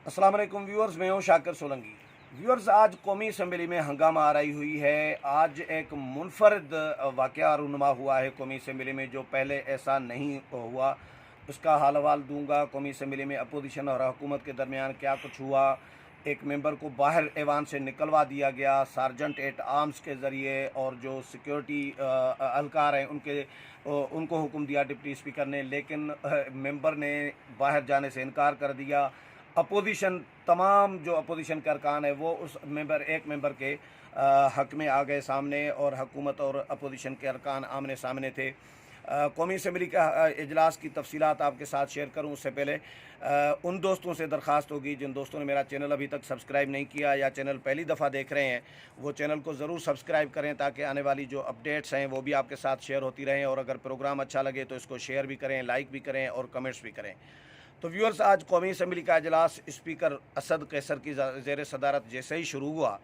अस्सलाम वालेकुम व्यूअर्स, मैं हूँ शाकिर सोलंकी। व्यूअर्स, आज कौमी असम्बली में हंगामा आराई हुई है। आज एक मुनफरद वाक़या रूनुमा हुआ है कौमी असम्बली में, जो पहले ऐसा नहीं हुआ। उसका हाल अहवाल दूंगा। कौमी असम्बली में अपोजिशन और हुकूमत के दरमियान क्या कुछ हुआ। एक मेंबर को बाहर ऐवान से निकलवा दिया गया सार्जेंट एट आर्म्स के ज़रिए, और जो सिक्योरिटी एहलकार हैं उनको हुक्म दिया डिप्टी स्पीकर ने, लेकिन मेंबर ने बाहर जाने से इनकार कर दिया। अपोजिशन, तमाम जो अपोजिशन के अरकान है वो उस एक मेंबर के हक में आ गए सामने, और हुकूमत और अपोजिशन के अरकान आमने सामने थे। कौमी असम्बली का इजलास की तफसीलात आपके साथ शेयर करूं उससे पहले उन दोस्तों से दरख्वास्त होगी जिन दोस्तों ने मेरा चैनल अभी तक सब्सक्राइब नहीं किया या चैनल पहली दफ़ा देख रहे हैं, वो चैनल को ज़रूर सब्सक्राइब करें ताकि आने वाली जो अपडेट्स हैं वो भी आपके साथ शेयर होती रहें। और अगर प्रोग्राम अच्छा लगे तो इसको शेयर भी करें, लाइक भी करें और कमेंट्स भी करें। तो व्यूअर्स, आज कौमी असम्बली का इजलास स्पीकर असद कैसर की ज़ेर सदारत जैसे ही शुरू हुआ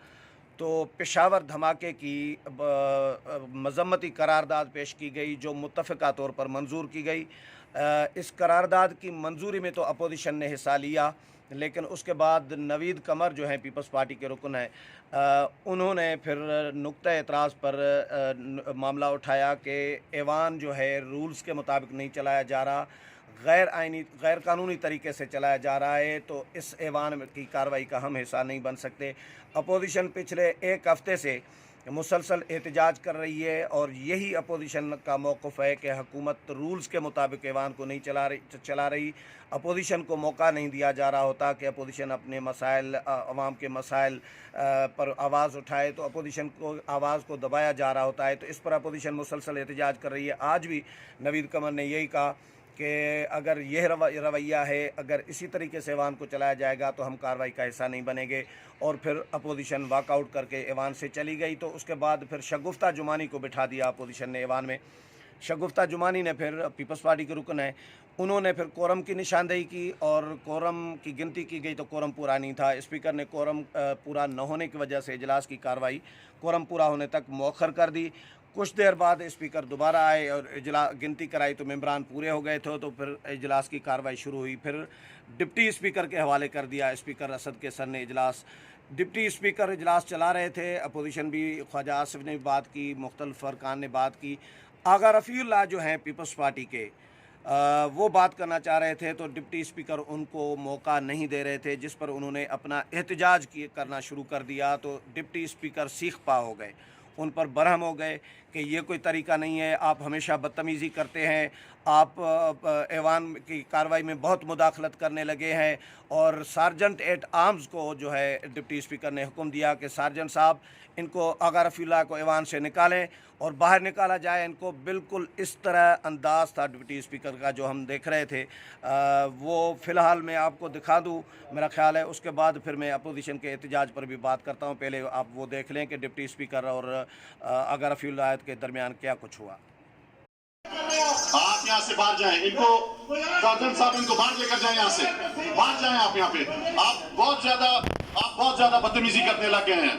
तो पेशावर धमाके की मजम्मती करारदाद पेश की गई, जो मुत्तफ़िक़ा तौर पर मंजूर की गई। इस करारदाद की मंजूरी में तो अपोजिशन ने हिस्सा लिया, लेकिन उसके बाद नवीद कमर जो हैं पीपल्स पार्टी के रुकन हैं, उन्होंने फिर नुक्ता एतराज़ पर मामला उठाया कि ऐवान जो है रूल्स के मुताबिक नहीं चलाया जा रहा, गैर कानूनी तरीके से चलाया जा रहा है, तो इस ऐवान की कार्रवाई का हम हिस्सा नहीं बन सकते। अपोजिशन पिछले एक हफ़्ते से मुसलसल एहतजाज कर रही है, और यही अपोजिशन का मौक़िफ़ है कि हुकूमत रूल्स के मुताबिक ऐवान को नहीं चला रही। अपोजिशन को मौका नहीं दिया जा रहा होता कि अपोजिशन अपने मसाइल, अवाम के मसाइल पर आवाज़ उठाए, तो अपोजिशन को आवाज़ को दबाया जा रहा होता है। तो इस पर अपोजिशन मुसलसल एहतजाज कर रही है। आज भी नवीद कमर ने यही कहा कि अगर यह रवैया है, अगर इसी तरीके से ऐवान को चलाया जाएगा तो हम कार्रवाई का हिस्सा नहीं बनेंगे। और फिर अपोजिशन वॉकआउट करके ऐवान से चली गई। तो उसके बाद फिर शगुफ्ता जुमानी को बिठा दिया अपोजिशन ने ऐवान में। शगुफ्ता जुमानी ने फिर, पीपल्स पार्टी के रुकन है, उन्होंने फिर कोरम की निशानदेही की, और कोरम की गिनती की गई तो कोरम पूरा नहीं था। स्पीकर ने कोरम पूरा न होने की वजह से इजलास की कार्रवाई कोरम पूरा होने तक मौखर कर दी। कुछ देर बाद स्पीकर दोबारा आए और गिनती कराई तो मेंबरान पूरे हो गए थे, तो फिर इजलास की कार्रवाई शुरू हुई। फिर डिप्टी स्पीकर के हवाले कर दिया स्पीकर असद कैसर ने इजलास। डिप्टी स्पीकर इजलास चला रहे थे, अपोजिशन भी, ख्वाजा आसिफ ने भी बात की, मुख्तलिफ फ़रकान ने बात की। आगा रफ़ीउल्लाह जो हैं पीपल्स पार्टी के, वो बात करना चाह रहे थे, तो डिप्टी स्पीकर उनको मौका नहीं दे रहे थे, जिस पर उन्होंने अपना एहतजाज करना शुरू कर दिया। तो डिप्टी स्पीकर सीख पा हो गए, उन पर बरहम हो गए कि ये कोई तरीका नहीं है, आप हमेशा बदतमीज़ी करते हैं, आप ऐवान की कार्रवाई में बहुत मुदाखलत करने लगे हैं। और सार्जेंट एट आर्म्स को जो है डिप्टी स्पीकर ने हुक्म दिया कि सार्जेंट साहब, इनको आगा रफ़ीउल्लाह को ऐवान से निकालें और बाहर निकाला जाए इनको। बिल्कुल इस तरह अंदाज़ था डिप्टी स्पीकर का जो हम देख रहे थे। वो फ़िलहाल मैं आपको दिखा दूँ, मेरा ख़्याल है उसके बाद फिर मैं अपोजिशन के एहतजाज पर भी बात करता हूँ। पहले आप वो देख लें कि डिप्टी स्पीकर और आगा रफ़ीउल्लाह के दरमियान क्या कुछ हुआ। आप यहाँ से बाहर जाएं, इनको सार्जेंट साहब इनको बाहर लेकर जाएं, यहाँ से बाहर जाएं। आप यहाँ पे आप बहुत ज्यादा बदतमीजी करने लगे हैं।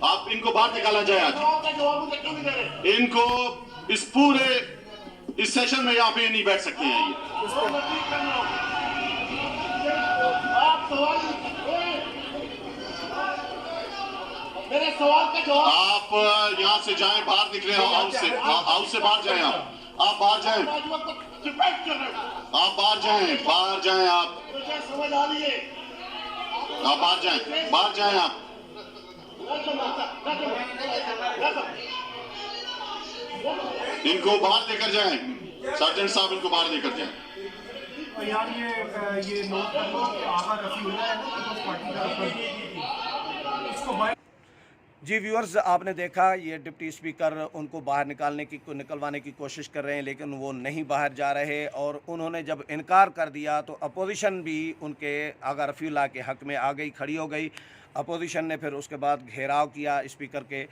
आप इनको बाहर निकाला जाए आज। इनको इस सेशन में यहाँ पे नहीं बैठ सकते हैं मेरे सवाल का जवाब। आप यहाँ से जाएं, बाहर निकले, हाउस से बाहर जाएं। आप बाहर जाएं, आप बाहर जाएं, आप समझ आ रही है। बाहर जाएं आप। इनको बाहर लेकर जाएं, सार्जेंट साहब इनको बाहर लेकर जाएं। यार ये नोट कर लो कि आगा रफ़ीउल्लाह है ना, पीपल्स पार्टी का इसको जी व्यूअर्स, आपने देखा ये डिप्टी स्पीकर उनको बाहर निकलवाने की कोशिश कर रहे हैं, लेकिन वो नहीं बाहर जा रहे। और उन्होंने जब इनकार कर दिया तो अपोजिशन भी उनके आगा रफ़ीउल्लाह के हक़ में आ गई, खड़ी हो गई। अपोजिशन ने फिर उसके बाद घेराव किया स्पीकर के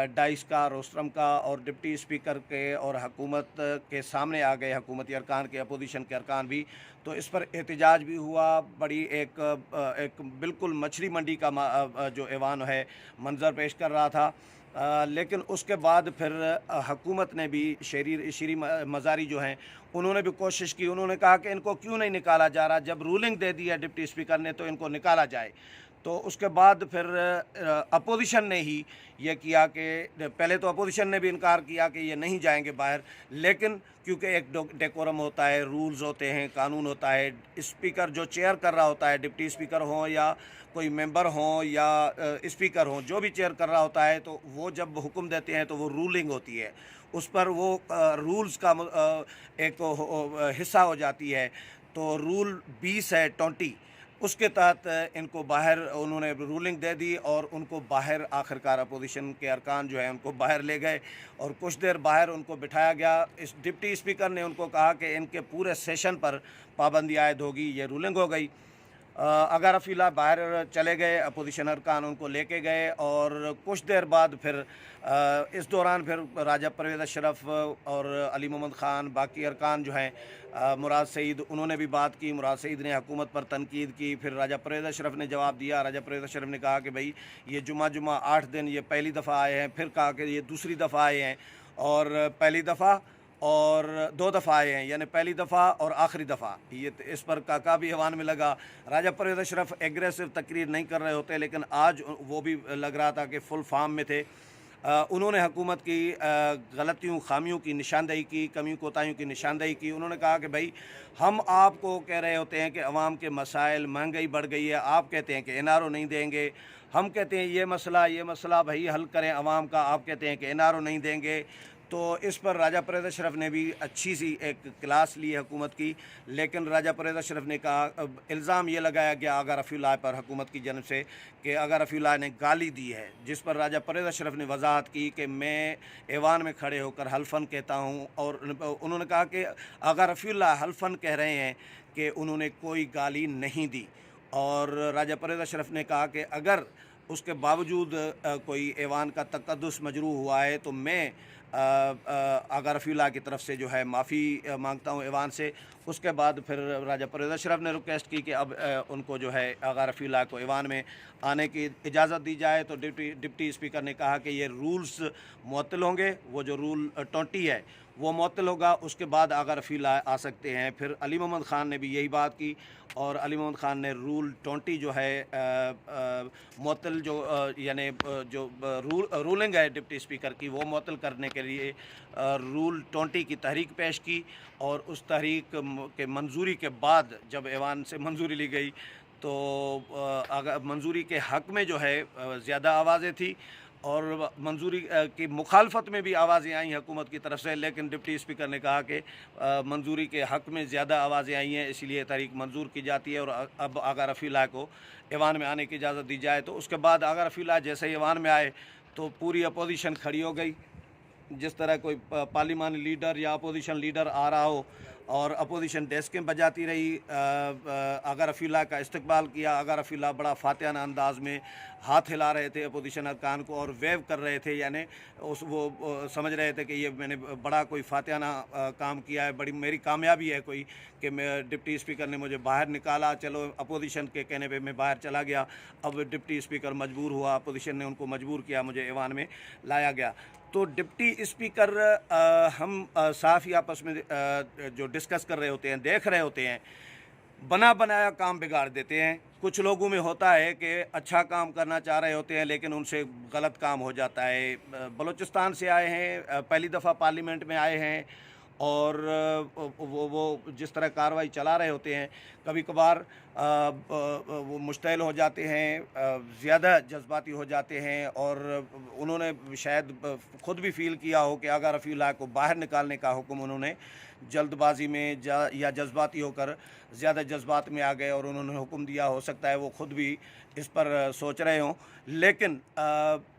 डाइस का, रोस्ट्रम का, और डिप्टी स्पीकर के और हुकूमत के सामने आ गए, हुकूमती अरकान के, अपोजिशन के अरकान भी। तो इस पर एहतजाज भी हुआ। बड़ी एक बिल्कुल मछली मंडी का जो ऐवान है मंज़र पेश कर रहा था। लेकिन उसके बाद फिर हुकूमत ने भी शरी मज़ारी जो हैं उन्होंने भी कोशिश की। उन्होंने कहा कि इनको क्यों नहीं निकाला जा रहा, जब रूलिंग दे दी है डिप्टी स्पीकर ने तो इनको निकाला जाए। तो उसके बाद फिर अपोजिशन ने ही ये किया कि पहले तो अपोजिशन ने भी इनकार किया कि ये नहीं जाएंगे बाहर, लेकिन क्योंकि एक डेकोरम होता है, रूल्स होते हैं, कानून होता है, स्पीकर जो चेयर कर रहा होता है, डिप्टी स्पीकर हो या कोई मेंबर हो या स्पीकर हो, जो भी चेयर कर रहा होता है, तो वो जब हुक्म देते हैं तो वो रूलिंग होती है, उस पर वो रूल्स का एक हिस्सा हो जाती है। तो रूल 20 है 20, उसके तहत इनको बाहर उन्होंने रूलिंग दे दी और उनको बाहर आखिरकार अपोजिशन के अरकान जो है उनको बाहर ले गए और कुछ देर बाहर उनको बिठाया गया। इस डिप्टी स्पीकर ने उनको कहा कि इनके पूरे सेशन पर पाबंदी आयद होगी, ये रूलिंग हो गई। अगर अफीला बाहर चले गए, अपोजिशन अरकान उनको लेके गए और कुछ देर बाद फिर इस दौरान फिर राजा परवेज़ अशरफ और अली मोहम्मद ख़ान, बाकी अरकान जो हैं, मुराद सईद, उन्होंने भी बात की। मुराद सईद ने हुकूमत पर तनकीद की, फिर राजा परवेज़ अशरफ ने जवाब दिया। राजा परवेज़ अशरफ ने कहा कि भाई ये जुमा 8 दिन ये पहली दफ़ा आए हैं, फिर कहा कि ये दूसरी दफ़ा आए हैं और पहली दफ़ा और 2 दफ़ा आए हैं, यानी पहली दफ़ा और आखिरी दफ़ा। ये इस पर काका भी ऐवान में लगा। राजा परवेज़ अशरफ एग्रेसिव तकरीर नहीं कर रहे होते, लेकिन आज वो भी लग रहा था कि फुल फार्म में थे। उन्होंने हुकूमत की गलतियों, खामियों की निशानदेही की, कमियों कोताहियों की निशानदेही की। उन्होंने कहा कि भाई हम आपको कह रहे होते हैं कि अवाम के मसाइल, महंगाई बढ़ गई है, आप कहते हैं कि NRO नहीं देंगे। हम कहते हैं ये मसला भाई हल करें अवाम का, आप कहते हैं कि NRO नहीं देंगे। तो इस पर राजा परवेज़ अशरफ ने भी अच्छी सी एक क्लास ली हुकूमत की, लेकिन राजा परवेज़ अशरफ ने कहा, इल्ज़ाम ये लगाया गया आगा रफ़ीउल्लाह पर हुकूमत की जानब से कि आगा रफ़ीउल्लाह ने गाली दी है, जिस पर राजा परवेज़ अशरफ ने वजाहत की कि मैं ऐवान में खड़े होकर हल्फन कहता हूँ। और उन्होंने कहा कि आगा रफ़ीउल्लाह हल्फन कह रहे हैं कि उन्होंने कोई गाली नहीं दी। और राजा परवेज़ अशरफ ने कहा कि अगर उसके बावजूद कोई ऐवान का तक़द्दुस मजरूह हुआ है तो मैं आगा रफ़ीउल्लाह की तरफ से जो है माफ़ी मांगता हूँ ऐवान से। उसके बाद फिर राजा परवेज़ अशरफ ने रिक्वेस्ट की कि अब उनको जो है आगा रफ़ीउल्लाह को ऐवान में आने की इजाज़त दी जाए। तो डिप्टी स्पीकर ने कहा कि ये रूल्स मुअत्तल होंगे, वो जो रूल 20 है वो मुअत्तल होगा, उसके बाद आगा रफ़ीउल्लाह आ सकते हैं। फिर अली मोहम्मद ख़ान ने भी यही बात की और अली मोहम्मद ख़ान ने रूल 20 जो है मुअत्तल जो यानी जो रूलिंग है डिप्टी स्पीकर की, वो मुअत्तल करने के लिए रूल 20 की तहरीक पेश की। और उस तहरीक के मंजूरी के बाद जब ऐवान से मंजूरी ली गई तो मंजूरी के हक़ में जो है ज़्यादा आवाज़ें थी और मंजूरी की मुखालफत में भी आवाज़ें आई हुकूमत की तरफ से, लेकिन डिप्टी स्पीकर ने कहा कि मंजूरी के हक़ में ज़्यादा आवाज़ें आई हैं, इसलिए तहरीक मंजूर की जाती है और अब आगा रफ़ीउल्लाह को ऐवान में आने की इजाज़त दी जाए। तो उसके बाद आगा रफ़ीउल्लाह जैसे ही ऐवान में आए तो पूरी अपोजिशन खड़ी हो गई। जिस तरह कोई पार्लिमानी लीडर या अपोजिशन लीडर आ रहा हो और अपोजिशन डेस्कें बजाती रही, आगा रफ़ीउल्लाह का इस्तकबाल किया। आगा रफ़ीउल्लाह बड़ा फातिहाना अंदाज़ में हाथ हिला रहे थे अपोजिशन अरकान को और वेव कर रहे थे, यानी वो समझ रहे थे कि ये मैंने बड़ा कोई फातिहाना काम किया है, बड़ी मेरी कामयाबी है कोई कि मैं डिप्टी स्पीकर ने मुझे बाहर निकाला। चलो अपोजिशन के कहने पे मैं बाहर चला गया, अब डिप्टी स्पीकर मजबूर हुआ, अपोजिशन ने उनको मजबूर किया, मुझे ऐवान में लाया गया। तो डिप्टी स्पीकर हम साफ़ ही आपस में जो डिस्कस कर रहे होते हैं, देख रहे होते हैं, बना बनाया काम बिगाड़ देते हैं। कुछ लोगों में होता है कि अच्छा काम करना चाह रहे होते हैं लेकिन उनसे गलत काम हो जाता है। बलूचिस्तान से आए हैं, पहली दफ़ा पार्लियामेंट में आए हैं और वो जिस तरह कार्रवाई चला रहे होते हैं, कभी कभार वो मुश्तैल हो जाते हैं, ज़्यादा जज्बाती हो जाते हैं और उन्होंने शायद ख़ुद भी फ़ील किया हो कि आगा रफ़ीउल्लाह को बाहर निकालने का हुक्म उन्होंने जल्दबाजी में या जज्बाती होकर ज़्यादा जज्बात में आ गए और उन्होंने हुक्म दिया। हो सकता है वो ख़ुद भी इस पर सोच रहे हों, लेकिन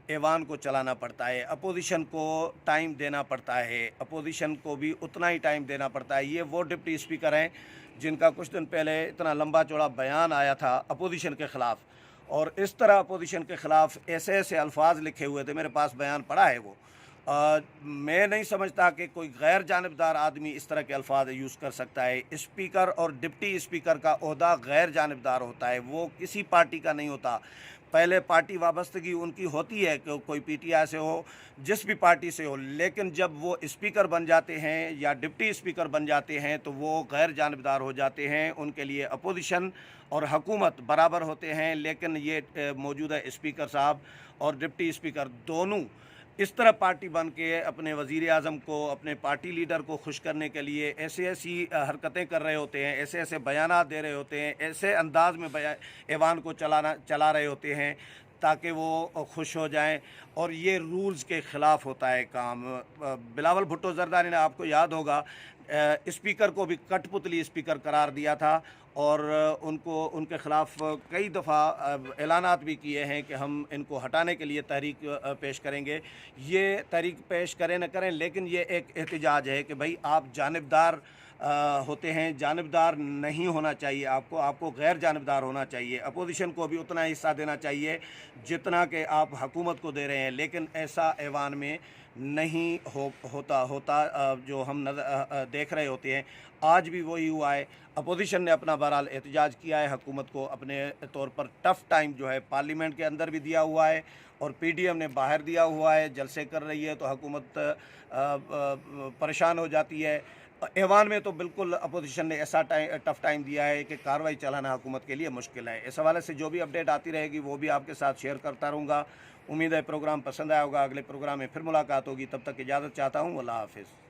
ऐवान को चलाना पड़ता है, अपोजिशन को टाइम देना पड़ता है, अपोजिशन को भी उतना ही टाइम देना पड़ता है। ये वो डिप्टी स्पीकर हैं जिनका कुछ दिन पहले इतना लंबा चौड़ा बयान आया था अपोजिशन के ख़िलाफ़, और इस तरह अपोजिशन के ख़िलाफ़ ऐसे ऐसे अल्फाज लिखे हुए थे, मेरे पास बयान पड़ा है वो, मैं नहीं समझता कि कोई गैर जानिबदार आदमी इस तरह के अल्फाज यूज़ कर सकता है। स्पीकर और डिप्टी स्पीकर का ओहदा गैर जानिबदार होता है, वो किसी पार्टी का नहीं होता। पहले पार्टी वाबस्तगी उनकी होती है कि कोई पीटीआई से हो, जिस भी पार्टी से हो, लेकिन जब वो स्पीकर बन जाते हैं या डिप्टी स्पीकर बन जाते हैं तो वो गैर जानिबदार हो जाते हैं। उनके लिए अपोजिशन और हुकूमत बराबर होते हैं। लेकिन ये मौजूदा स्पीकर साहब और डिप्टी स्पीकर दोनों इस तरह पार्टी बन के अपने वज़ीर आज़म को, अपने पार्टी लीडर को खुश करने के लिए ऐसी हरकतें कर रहे होते हैं, ऐसे बयानात दे रहे होते हैं, ऐसे अंदाज में ऐवान को चला रहे होते हैं ताकि वो खुश हो जाएं, और ये रूल्स के ख़िलाफ़ होता है काम। बिलावल भुट्टो ज़रदारी ने, आपको याद होगा, स्पीकर को भी कठपुतली स्पीकर करार दिया था और उनके ख़िलाफ़ कई दफ़ा ऐलानात भी किए हैं कि हम इनको हटाने के लिए तहरीक पेश करेंगे। ये तहरीक पेश करें न करें, लेकिन ये एक एहतिजाज है कि भाई आप जानिबदार होते हैं, जानिबदार नहीं होना चाहिए। आपको गैर जानिबदार होना चाहिए। अपोजिशन को भी उतना हिस्सा देना चाहिए जितना कि आप हुकूमत को दे रहे हैं, लेकिन ऐसा ऐवान में नहीं होता जो हम देख रहे होते हैं। आज भी वही हुआ है। अपोजिशन ने अपना बहरहाल एहतजाज किया है, हुकूमत को अपने तौर पर टफ़ टाइम जो है पार्लियामेंट के अंदर भी दिया हुआ है और पीडीएम ने बाहर दिया हुआ है। जलसे कर रही है तो हुकूमत परेशान हो जाती है। ऐवान में तो बिल्कुल अपोजिशन ने ऐसा टफ़ टाइम दिया है कि कार्रवाई चलाना हुकूमत के लिए मुश्किल है। इस हवाले से जो भी अपडेट आती रहेगी वो भी आपके साथ शेयर करता रहूँगा। उम्मीद है प्रोग्राम पसंद आया होगा। अगले प्रोग्राम में फिर मुलाकात होगी, तब तक इजाज़त चाहता हूँ। अल्लाह हाफ़िज़।